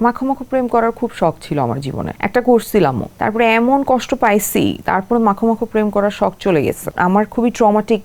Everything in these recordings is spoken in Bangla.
মাখো মাখো প্রেম করার খুব শখ ছিল আমার জীবনে, একটা করছিলামও, তারপরে এমন কষ্ট পাইছি, তারপরে মাখো মাখো প্রেম করার শখ চলে গেছে। আমার খুবই ট্রমাটিক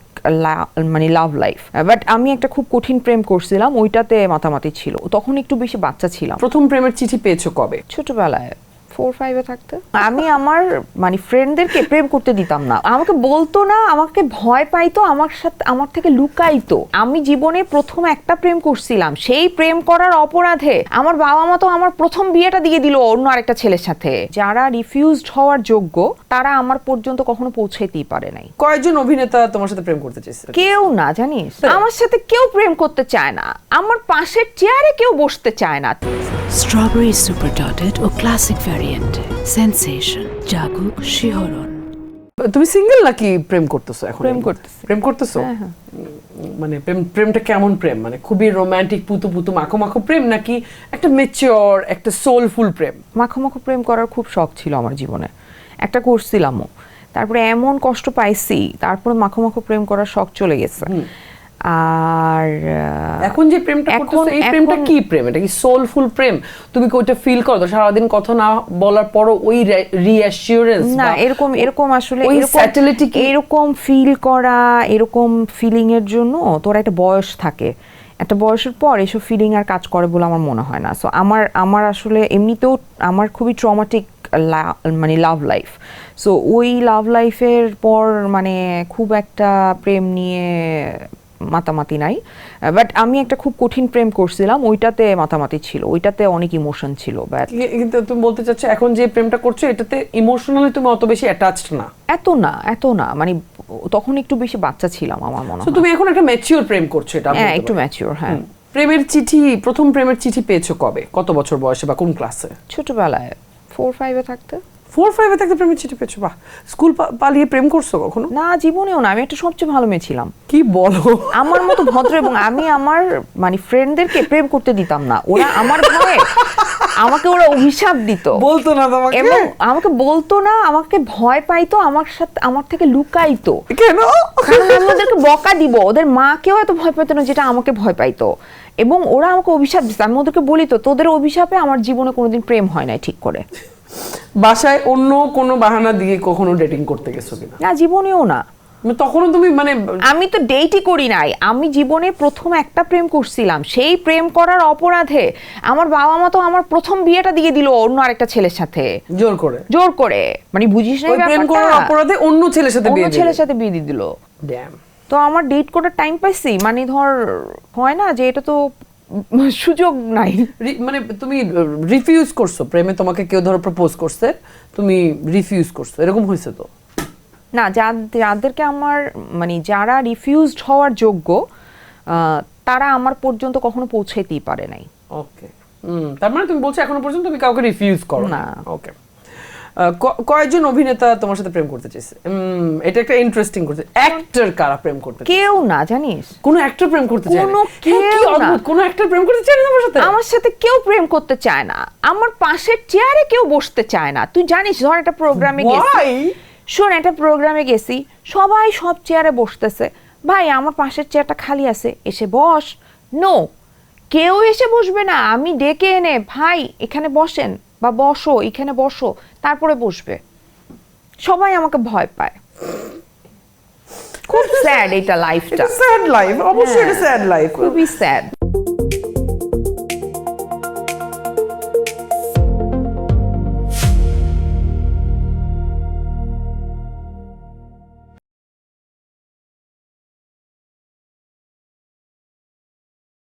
মানে লাভ লাইফ, বাট আমি একটা খুব কঠিন প্রেম করছিলাম, ওইটাতে মাতামাতি ছিল। তখন একটু বেশি বাচ্চা ছিলাম। প্রথম প্রেমের চিঠি পেয়েছো কবে? ছোটবেলায় 4-5 থাকতে। আমি আমার মানে ফ্রেন্ডদেরকে প্রেম করতে দিতাম না, আমাকে বলতো না, আমাকে ভয় পাইতো, আমার সাথে আমার থেকে লুকাইতো। আমি জীবনে প্রথম একটা প্রেম করছিলাম, সেই প্রেম করার অপরাধে আমার বাবা মা তো আমার প্রথম বিয়েটা দিয়ে দিল অন্য আরেকটা ছেলের সাথে। যারা রিফিউজড হওয়ার যোগ্য তারা আমার পর্যন্ত কখনো পৌঁছাইতেই পারে নাই। কয়েকজন অভিনেতা তোমার সাথে প্রেম করতে চেয়েছে? কেউ না, জানিস, আমার সাথে কেউ প্রেম করতে চায় না, আমার পাশের চেয়ারে কেউ বসতে চায় না। স্ট্রবেরি সুপার ডটেড ও ক্লাসিক ভ্যারিয়েন্টে সেন্সেশন জাগুক শিহরণ। তুমি সিঙ্গেল নাকি প্রেম করতেছো এখন? প্রেম করতেছো। হ্যাঁ। মানে প্রেমটা কেমন প্রেম? মানে খুবই রোমান্টিক পুতু পুতু মাখো মাখো প্রেম, নাকি একটা ম্যাচিওর একটা সোলফুল প্রেম? মাখো মাখো প্রেম করার খুব শখ ছিল আমার জীবনে, একটা করছিলামও, তারপরে এমন কষ্ট পাইছি, তারপরে মাখো মাখো প্রেম করার শখ চলে গেছে। আর এখন যে প্রেমটা করতেছো, এই প্রেমটা কি প্রেম? এটা কি সোলফুল প্রেম? তুমি কি ওইটা ফিল করো সারাদিন কথা না বলার পরও ওই রিঅ্যাসিওরেন্স? না, এরকম আসলে ওই স্যাটেলিটি এরকম ফিল করা, এরকম ফিলিং এর জন্য তোর একটা বয়স থাকে, একটা বয়সের পর এসব ফিলিং আর কাজ করে বলে আমার মনে হয় না। সো আমার আসলে এমনিতেও আমার খুবই ট্রমাটিক মানে লাভ লাইফ। সো ওই লাভ লাইফের পর মানে খুব একটা প্রেম নিয়ে মাতামাতি নাই, বাট আমি একটা খুব কঠিন প্রেম করছিলাম, ওইটাতে মাতামাতি ছিল, ওইটাতে অনেক ইমোশন ছিল। বাট কিন্তু তুমি বলতে চাচ্ছ এখন যে প্রেমটা করছো এটাতে ইমোশনালি তুমি অত বেশি অ্যাটাচড না? এত না মানে তখন একটু বেশি বাচ্চা ছিলাম আমার মনে হয়। তুমি এখন একটা ম্যাচিওর প্রেম করছো? এটা হ্যাঁ, একটু ম্যাচিওর। হ্যাঁ। প্রথম প্রেমের চিঠি পেয়েছো কবে? কত বছর বয়সে বা কোন ক্লাসে? ছোটবেলায় 4-5 থাকতে। 4-5 থাকতে প্রেমের চিঠি পেয়েছো? বাহ। স্কুল পালিয়ে প্রেম করছো কখনো? না, জীবনেও না। আমি একটা সবচেয়ে ভালো মেয়ে ছিলাম। কি বলো? আমার মতো ভদ্র, এবং আমি আমার মানে ফ্রেন্ডদেরকে প্রেম করতে দিতাম না, ওরা আমার ভয়ে আমাকে ওরা অভিশাপ দিত। বলতো না তোমাকে? এবং আমাকে বলতো না, আমাকে ভয় পাইতো, আমার থেকে লুকাইতো। কেন? কারণ আমি ওদেরকে বকা দিব, ওদের মাকেও এত ভয় পাইতো না যেটা আমাকে ভয় পাইতো, এবং ওরা আমাকে অভিশাপ দিত। আমি ওদেরকে বলি তো, তোদের অভিশাপে আমার জীবনে কোনোদিন প্রেম হয় নাই ঠিক করে। বাসায় অন্য কোনো বাহানা দিয়ে কখনো ডেটিং করতে গেছো কিনা? না, জীবনেও না। তখনও তুমি মানে আমি তো ডেটই করি নাই, আমি জীবনে প্রথম একটা প্রেম করছিলাম, সেই প্রেম করার অপরাধে আমার বাবা মা তো আমার প্রথম বিয়েটা দিয়ে দিল অন্য আরেকটা ছেলের সাথে জোর করে। মানে বুঝিস না, প্রেম করার অপরাধে অন্য ছেলের সাথে বিয়ে দিয়ে দিল। ড্যাম। তো আমার ডেট করার টাইম পাইছি, মানে ধর হয় না যে এটা তো সুযোগ নাই। মানে তুমি রিফিউজ করছো প্রেমে? তোমাকে কেউ ধরো প্রপোজ করছে, তুমি রিফিউজ করছো, এরকম হয়েছে তো? না, যাদেরকে আমার মানে যারা রিফিউজড হওয়ার যোগ্য তারা আমার পর্যন্ত কখনো পৌঁছাইতেই পারে নাই। ওকে। তার মানে তুমি বলছো এখনো পর্যন্ত তুমি কাউকে রিফিউজ করো না। ওকে। কয়েকজন অভিনেতা তোমার সাথে প্রেম করতে চেয়েছে? এটা একটা ইন্টারেস্টিং করছে। অ্যাক্টর কারা প্রেম করতে? কেউ না, জানিস, কোন অ্যাক্টর প্রেম করতে চায় না? কেউ না। কোন অ্যাক্টর প্রেম করতে চায় না তোমার সাথে? আমার সাথে কেউ প্রেম করতে চায় না, আমার পাশের চেয়ারে কেউ বসতে চায় না। তুই জানিস, ধর একটা প্রোগ্রামে গেছি, শোন, একটা প্রোগ্রামে গেছি, সবাই সব চেয়ারে বসতেছে, ভাই আমার পাশের চেয়ারটা খালি আছে, এসে বস। নো, কেউ এসে বসবে না, আমি ডেকে এনে, ভাই এখানে বসেন বা বসো, এখানে বসো, তারপরে বসবে। সবাই আমাকে ভয় পায়। খুব স্যাড এটা লাইফটা। স্যাড লাইফ, অবশ্যই এটা স্যাড লাইফ, খুবই স্যাড।